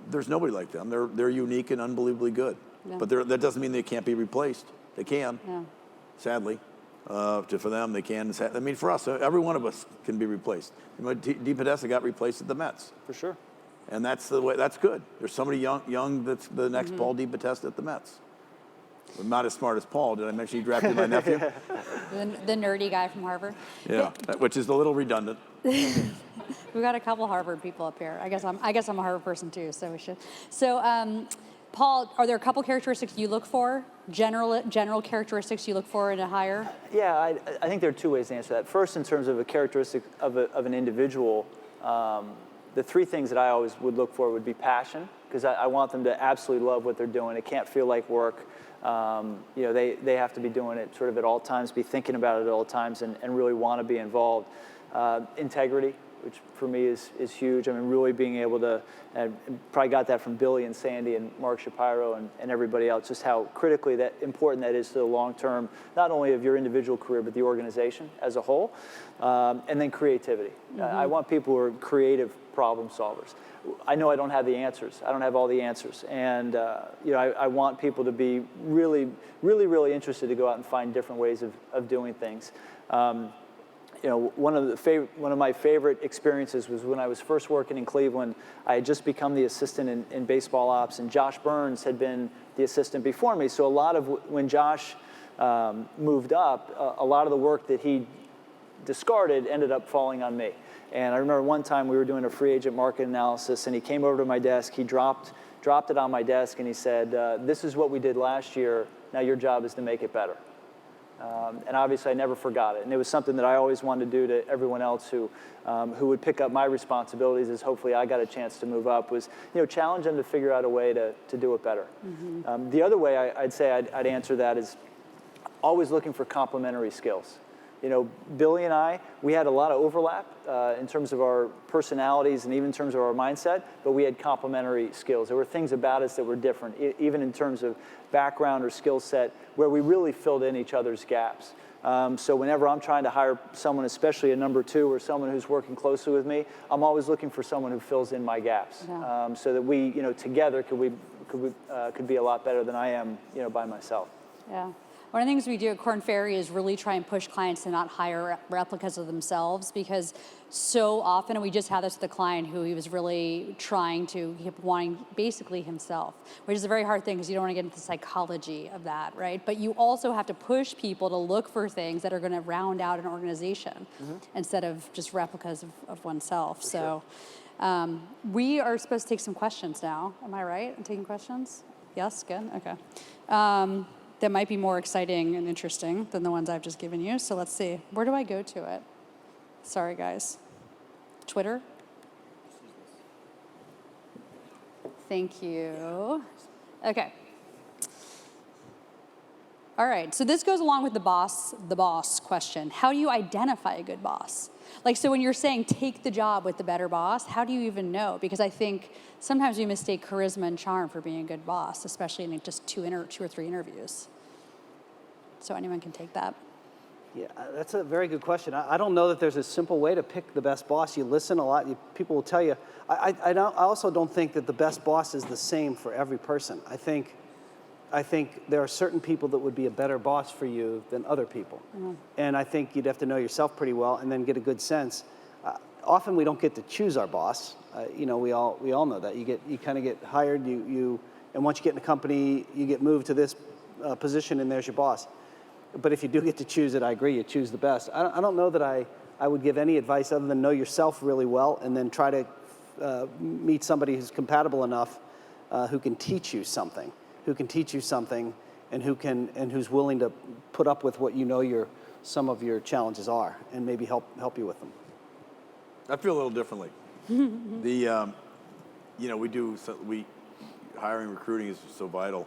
There's nobody like them. They're unique and unbelievably good. Yeah. But that doesn't mean they can't be replaced. They can. Yeah. Sadly, for them, they can. I mean, for us, every one of us can be replaced. DePodesta got replaced at the Mets. For sure. And that's the way. That's good. There's somebody young that's the next Paul DePodesta at the Mets. I'm not as smart as Paul. Did I mention he drafted my nephew? The nerdy guy from Harvard. Yeah, which is a little redundant. We've got a couple Harvard people up here. I guess I'm a Harvard person too, so we should. So, Paul, are there a couple characteristics you look for? General characteristics you look for in a hire? Yeah, I think there are two ways to answer that. First, in terms of a characteristic of an individual, the three things that I always would look for would be passion, because I want them to absolutely love what they're doing. It can't feel like work. They have to be doing it sort of at all times, be thinking about it at all times, and really want to be involved. Integrity, which for me is huge. I mean, really being able to, and probably got that from Billy and Sandy and Mark Shapiro and everybody else, just how critically important that is to the long term, not only of your individual career, but the organization as a whole. And then creativity. I want people who are creative problem solvers. I know I don't have the answers. I don't have all the answers. And I want people to be really, really, really interested to go out and find different ways of doing things. One of my favorite experiences was when I was first working in Cleveland. I had just become the assistant in baseball ops, and Josh Burns had been the assistant before me. So a lot of when Josh moved up, a lot of the work that he discarded ended up falling on me. And I remember one time we were doing a free agent market analysis, and he came over to my desk. He dropped it on my desk, and he said, "This is what we did last year. Now your job is to make it better." And obviously, I never forgot it. And it was something that I always wanted to do to everyone else who would pick up my responsibilities as hopefully I got a chance to move up, was challenge them to figure out a way to do it better. The other way I'd say I'd answer that is always looking for complementary skills. Billy and I, we had a lot of overlap in terms of our personalities and even in terms of our mindset, but we had complementary skills. There were things about us that were different, even in terms of background or skill set, where we really filled in each other's gaps. So whenever I'm trying to hire someone, especially a number two or someone who's working closely with me, I'm always looking for someone who fills in my gaps, so that we, together could be a lot better than I am, by myself. Yeah. One of the things we do at Korn Ferry is really try and push clients to not hire replicas of themselves, because so often, and we just had this with a client who he was really he kept wanting basically himself, which is a very hard thing because you don't want to get into the psychology of that, right? But you also have to push people to look for things that are going to round out an organization instead of just replicas of oneself. So we are supposed to take some questions now. Am I right? I'm taking questions? Yes? Good? Okay. That might be more exciting and interesting than the ones I've just given you. So let's see. Where do I go to it? Sorry, guys. Twitter? Thank you. Okay. All right. So this goes along with the boss question. How do you identify a good boss? Like, so when you're saying take the job with the better boss, how do you even know? Because I think sometimes we mistake charisma and charm for being a good boss, especially in just two or three interviews. So anyone can take that. Yeah, that's a very good question. I don't know that there's a simple way to pick the best boss. You listen a lot. People will tell you. I also don't think that the best boss is the same for every person. I think there are certain people that would be a better boss for you than other people. Mm-hmm. And I think you'd have to know yourself pretty well and then get a good sense. Often we don't get to choose our boss. We all know that. You kind of get hired. And once you get in a company, you get moved to this position, and there's your boss. But if you do get to choose it, I agree, you choose the best. I don't know that I would give any advice other than know yourself really well and then try to meet somebody who's compatible enough who can teach you something, and who's willing to put up with what some of your challenges are and maybe help you with them. I feel a little differently. Hiring, recruiting is so vital.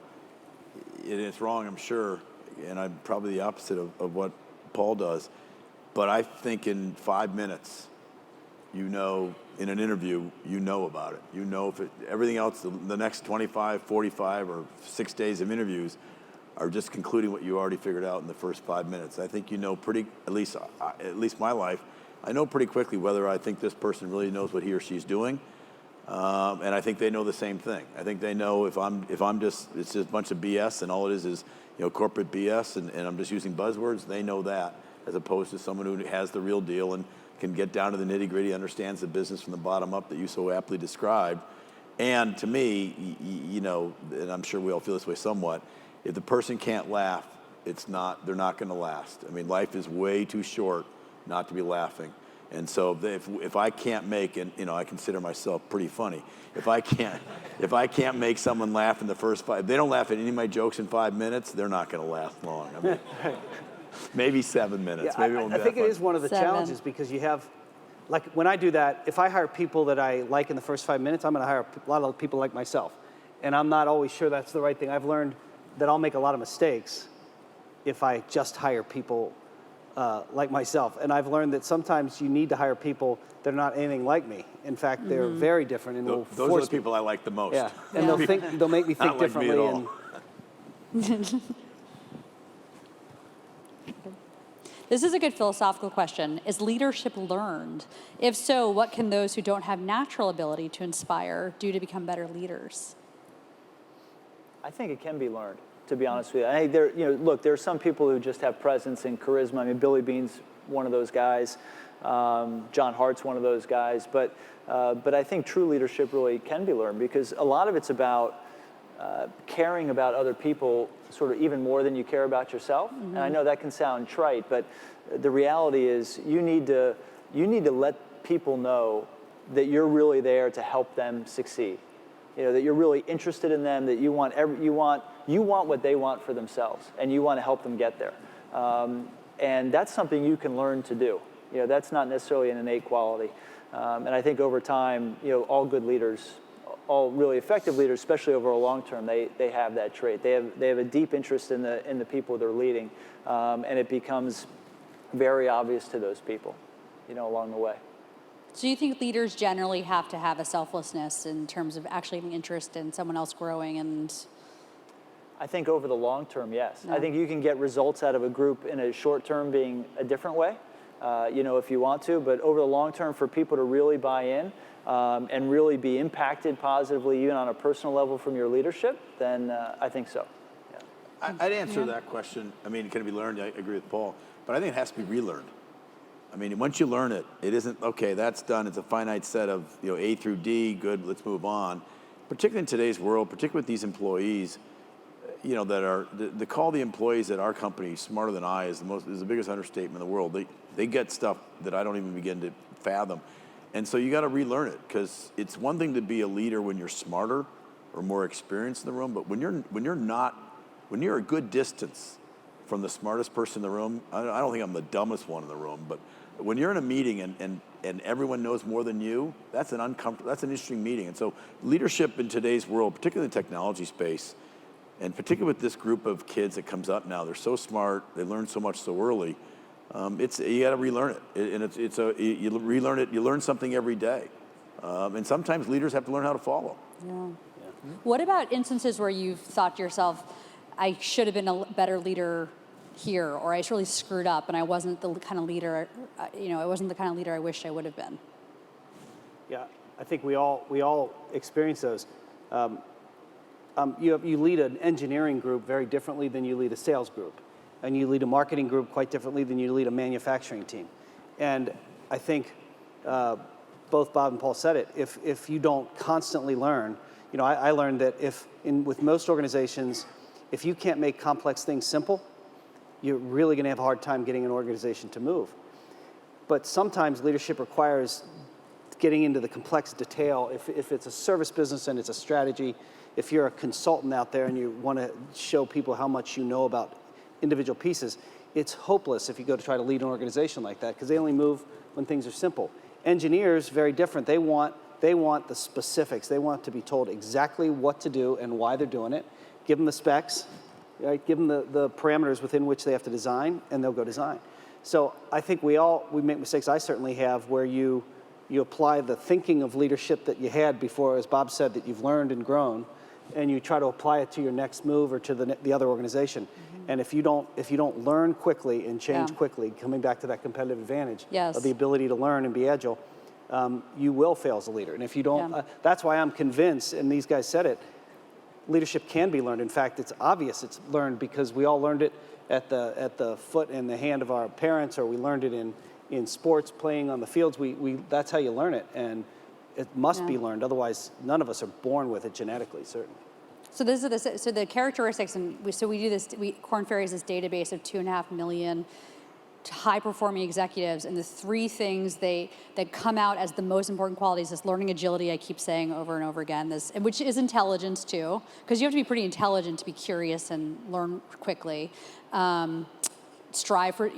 It's wrong, I'm sure. And I'm probably the opposite of what Paul does. But I think in 5 minutes, in an interview, about it. Everything else, the next 25, 45, or 6 days of interviews are just concluding what you already figured out in the first 5 minutes. I think at least my life, I know pretty quickly whether I think this person really knows what he or she's doing. And I think they know the same thing. I think they know if it's just a bunch of BS and all it is corporate BS and I'm just using buzzwords, they know that, as opposed to someone who has the real deal and can get down to the nitty gritty, understands the business from the bottom up that you so aptly described. And to me, and I'm sure we all feel this way somewhat, if the person can't laugh, they're not going to last. I mean, life is way too short not to be laughing. And so if I can't make, and I consider myself pretty funny, if I can't make someone laugh in the first if they don't laugh at any of my jokes in 5 minutes, they're not going to last long. I mean, maybe 7 minutes. Yeah, maybe I think it is one of the challenges because you have, like when I do that, if I hire people that I like in the first 5 minutes, I'm going to hire a lot of people like myself. And I'm not always sure that's the right thing. I've learned that I'll make a lot of mistakes if I just hire people like myself. And I've learned that sometimes you need to hire people that are not anything like me. In fact, they're very different. And those are the people I like the most. Yeah, and they'll make me think not differently. Like me at all. This is a good philosophical question. Is leadership learned? If so, what can those who don't have natural ability to inspire do to become better leaders? I think it can be learned, to be honest with you. I think there are some people who just have presence and charisma. I mean, Billy Bean's one of those guys. John Hart's one of those guys. But I think true leadership really can be learned because a lot of it's about caring about other people sort of even more than you care about yourself. Mm-hmm. And I know that can sound trite, but the reality is you need to let people know that you're really there to help them succeed. That you're really interested in them, that you want what they want for themselves, and you want to help them get there. And that's something you can learn to do. That's not necessarily an innate quality. And I think over time, all good leaders, all really effective leaders, especially over a long term, they have that trait. They have a deep interest in the people they're leading, and it becomes very obvious to those people, along the way. So you think leaders generally have to have a selflessness in terms of actually having interest in someone else growing? And I think over the long term, yes. Yeah. I think you can get results out of a group in a short term being a different way, if you want to. But over the long term, for people to really buy in and really be impacted positively, even on a personal level from your leadership, then I think so. Yeah. I'd answer that question. I mean, can it be learned? I agree with Paul. But I think it has to be relearned. I mean, once you learn it, it isn't, okay, that's done. It's a finite set of, A through D, good, let's move on. Particularly in today's world, particularly with these employees, that are, to call the employees at our company smarter than I is the biggest understatement in the world. They get stuff that I don't even begin to fathom. And so you got to relearn it, because it's one thing to be a leader when you're smarter or more experienced in the room, but when you're a good distance from the smartest person in the room, I don't think I'm the dumbest one in the room, but when you're in a meeting and everyone knows more than you, that's an interesting meeting. And so leadership in today's world, particularly in the technology space, and particularly with this group of kids that comes up now, they're so smart, they learn so much so early. you got to relearn it, and you relearn it. You learn something every day, and sometimes leaders have to learn how to follow. Yeah. What about instances where you've thought to yourself, I should have been a better leader here, or I really screwed up and I wasn't the kind of leader, I wasn't the kind of leader I wished I would have been? Yeah, I think we all experience those. You lead an engineering group very differently than you lead a sales group, and you lead a marketing group quite differently than you lead a manufacturing team. And I think both Bob and Paul said it. If you don't constantly learn, I learned that with most organizations, if you can't make complex things simple, you're really going to have a hard time getting an organization to move. But sometimes leadership requires getting into the complex detail. If it's a service business and it's a strategy, if you're a consultant out there and you want to show people how much you know about individual pieces, it's hopeless if you go to try to lead an organization like that, because they only move when things are simple. Engineers, very different. They want the specifics. They want to be told exactly what to do and why they're doing it. Give them the specs, right? Give them the parameters within which they have to design, and they'll go design. So I think we make mistakes. I certainly have, where you apply the thinking of leadership that you had before, as Bob said, that you've learned and grown, and you try to apply it to your next move or to the other organization. Mm-hmm. And if you don't learn quickly and change quickly, coming back to that competitive advantage of the ability to learn and be agile, you will fail as a leader. And if you don't, that's why I'm convinced, and these guys said it, leadership can be learned. In fact, it's obvious it's learned, because we all learned it at the foot and the hand of our parents, or we learned it in sports, playing on the fields. That's how you learn it, and it must be learned. Otherwise, none of us are born with it genetically, certainly. So the characteristics, and we do this. Korn Ferry is this database of 2.5 million high-performing executives, and the three things that come out as the most important qualities: this learning agility I keep saying over and over again, which is intelligence too, because you have to be pretty intelligent to be curious and learn quickly. Strive for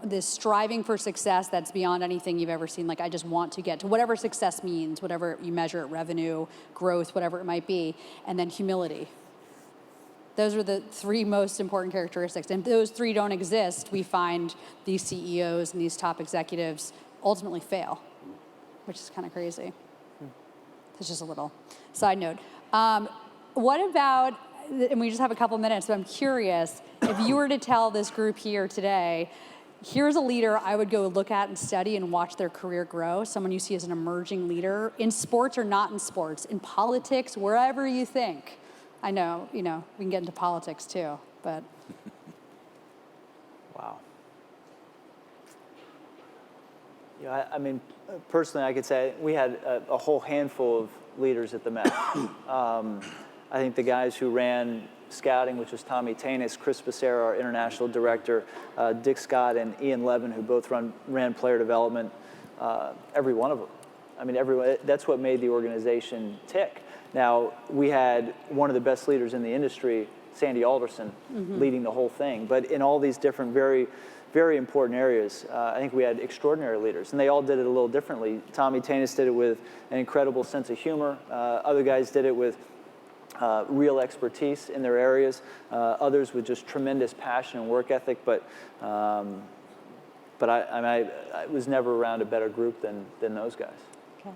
this striving for success that's beyond anything you've ever seen. Like, I just want to get to whatever success means, whatever you measure it, revenue, growth, whatever it might be, and then humility. Those are the three most important characteristics. And if those three don't exist, we find these CEOs and these top executives ultimately fail, which is kind of crazy. That's just a little side note. What about, and we just have a couple minutes, but I'm curious, if you were to tell this group here today, here's a leader I would go look at and study and watch their career grow, someone you see as an emerging leader, in sports or not in sports, in politics, wherever you think. I know, we can get into politics too, but. Wow. I mean, personally, I could say we had a whole handful of leaders at the Met. I think the guys who ran scouting, which was Tommy Tanis, Chris Becerra, our international director, Dick Scott, and Ian Levin, who both ran player development, every one of them. I mean, that's what made the organization tick. Now, we had one of the best leaders in the industry, Sandy Alderson, leading the whole thing. But in all these different, very, very important areas, I think we had extraordinary leaders. And they all did it a little differently. Tommy Tanis did it with an incredible sense of humor. Other guys did it with real expertise in their areas. Others with just tremendous passion and work ethic. But I was never around a better group than those guys. Okay.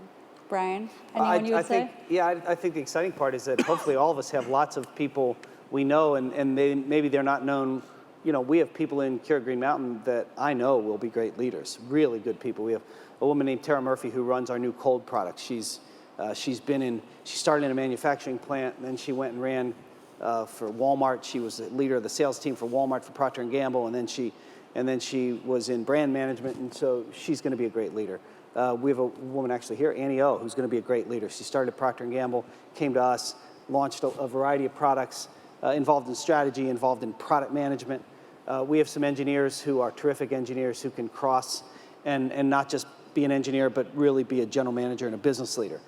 Brian, anyone you would say? I think the exciting part is that hopefully all of us have lots of people we know, and maybe they're not known. We have people in Keurig Green Mountain that I know will be great leaders, really good people. We have a woman named Tara Murphy who runs our new cold product. She started in a manufacturing plant, and then she went and ran for Walmart. She was the leader of the sales team for Walmart for Procter & Gamble, and then she was in brand management, and so she's going to be a great leader. We have a woman actually here, Annie O, who's going to be a great leader. She started at Procter & Gamble, came to us, launched a variety of products, involved in strategy, involved in product management. We have some engineers who are terrific engineers who can cross and not just be an engineer, but really be a general manager and a business leader.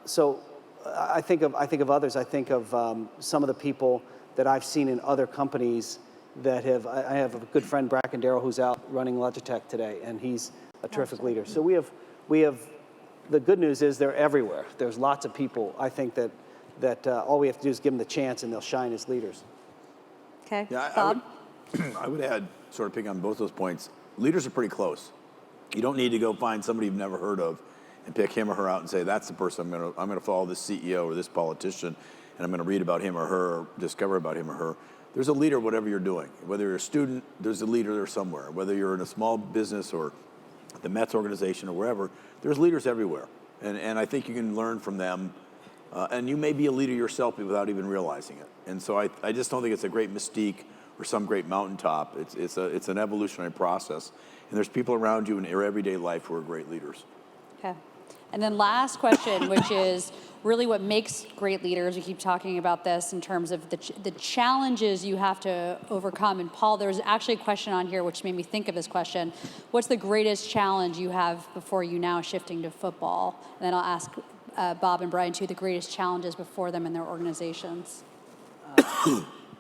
So I think of others. I think of some of the people that I've seen in other companies that I have a good friend, Bracken Darrell, who's out running Logitech today, and he's a terrific leader. So we have. The good news is they're everywhere. There's lots of people. I think that all we have to do is give them the chance, and they'll shine as leaders. Okay, Yeah, Bob. I would add, sort of picking on both those points, leaders are pretty close. You don't need to go find somebody you've never heard of and pick him or her out and say, that's the person I'm gonna follow, this CEO or this politician, and I'm gonna read about him or her, or discover about him or her. There's a leader whatever you're doing. Whether you're a student, there's a leader there somewhere. Whether you're in a small business or the Mets organization or wherever, there's leaders everywhere. And I think you can learn from them. And you may be a leader yourself without even realizing it. And so I just don't think it's a great mystique or some great mountaintop. It's an evolutionary process. And there's people around you in your everyday life who are great leaders. Okay. And then last question, which is really what makes great leaders. We keep talking about this in terms of the challenges you have to overcome. And Paul, there was actually a question on here which made me think of this question. What's the greatest challenge you have before you now shifting to football? And then I'll ask Bob and Brian too, the greatest challenges before them in their organizations.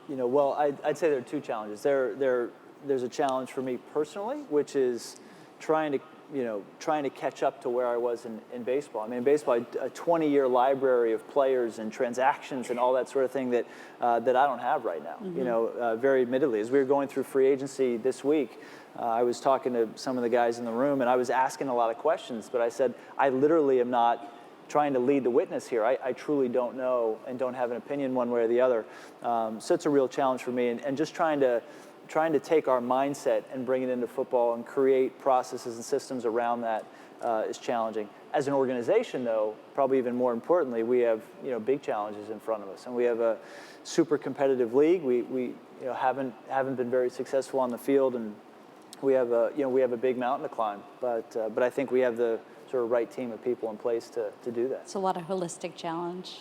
Well, I'd say there are two challenges. There's a challenge for me personally, which is trying to catch up to where I was in baseball. I mean, in baseball, a 20-year library of players and transactions and all that sort of thing that I don't have right now. Very admittedly, as we were going through free agency this week, I was talking to some of the guys in the room, and I was asking a lot of questions. But I said, I literally am not trying to lead the witness here. I truly don't know and don't have an opinion one way or the other. So it's a real challenge for me, and just trying to take our mindset and bring it into football and create processes and systems around that is challenging. As an organization, though, probably even more importantly, we have big challenges in front of us, and we have a super competitive league. We haven't been very successful on the field, and we have a big mountain to climb. But I think we have the sort of right team of people in place to do that. It's a lot of holistic challenge.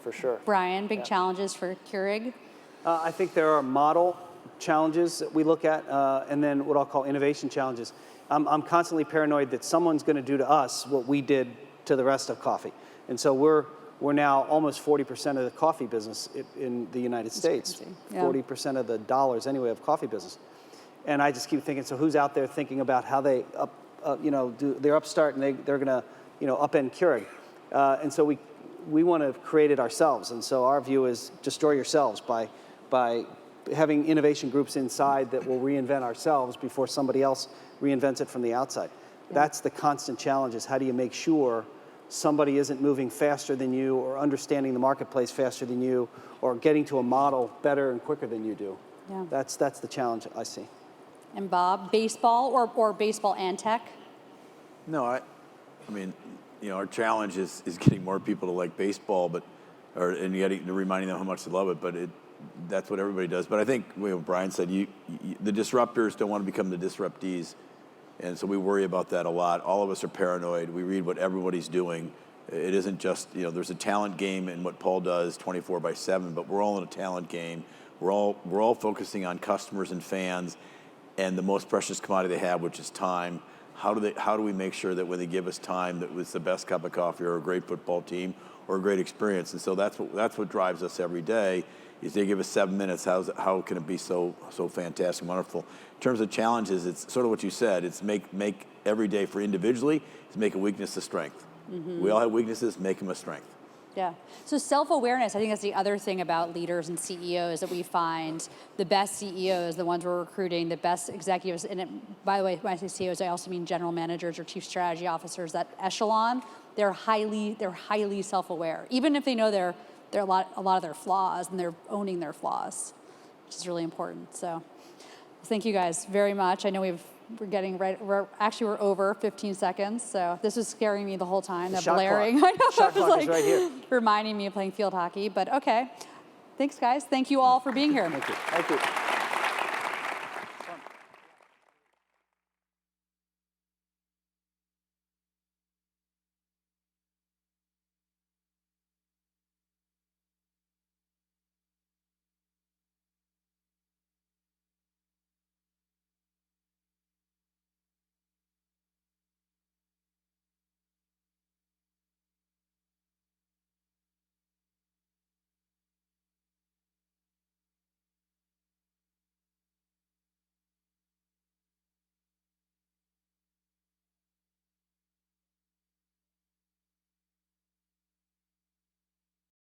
For sure. Brian, big challenges for Keurig? I think there are model challenges that we look at, and then what I'll call innovation challenges. I'm constantly paranoid that someone's going to do to us what we did to the rest of coffee. And so we're now almost 40% of the coffee business in the United States. Yeah. 40% of the dollars anyway of coffee business. And I just keep thinking, so who's out there thinking about how they do their upstart and they're going to upend Keurig? And so we want to create it ourselves. And so our view is destroy yourselves by having innovation groups inside that will reinvent ourselves before somebody else reinvents it from the outside. Yeah. That's the constant challenge, is how do you make sure somebody isn't moving faster than you or understanding the marketplace faster than you or getting to a model better and quicker than you do. Yeah. That's the challenge I see. And Bob, baseball or baseball and tech? No, I mean, our challenge is getting more people to like baseball, and reminding them how much they love it, but that's what everybody does. But I think what Brian said, the disruptors don't want to become the disruptees. And so we worry about that a lot. All of us are paranoid. We read what everybody's doing. It isn't just, there's a talent game in what Paul does 24/7, but we're all in a talent game. We're all focusing on customers and fans and the most precious commodity they have, which is time. How do we make sure that when they give us time, that it's the best cup of coffee or a great football team or a great experience? And so that's what drives us every day. Is they give us 7 minutes, how can it be so fantastic, wonderful? In terms of challenges, it's sort of what you said. It's make every day for individually, is make a weakness a strength. Mm-hmm. We all have weaknesses, make them a strength. Yeah. So self-awareness, I think that's the other thing about leaders and CEOs, that we find the best CEOs, the ones we're recruiting, the best executives. And by the way, when I say CEOs, I also mean general managers or chief strategy officers. That echelon, they're highly self-aware, even if they know they're a lot of their flaws, and they're owning their flaws, which is really important. So thank you guys very much. I know we're getting right. We're over 15 seconds. So this was scaring me the whole time. That blaring. I know. Shot clock is right here. Reminding me of playing field hockey. But okay. Thanks, guys. Thank you all for being here. Thank you. Thank you.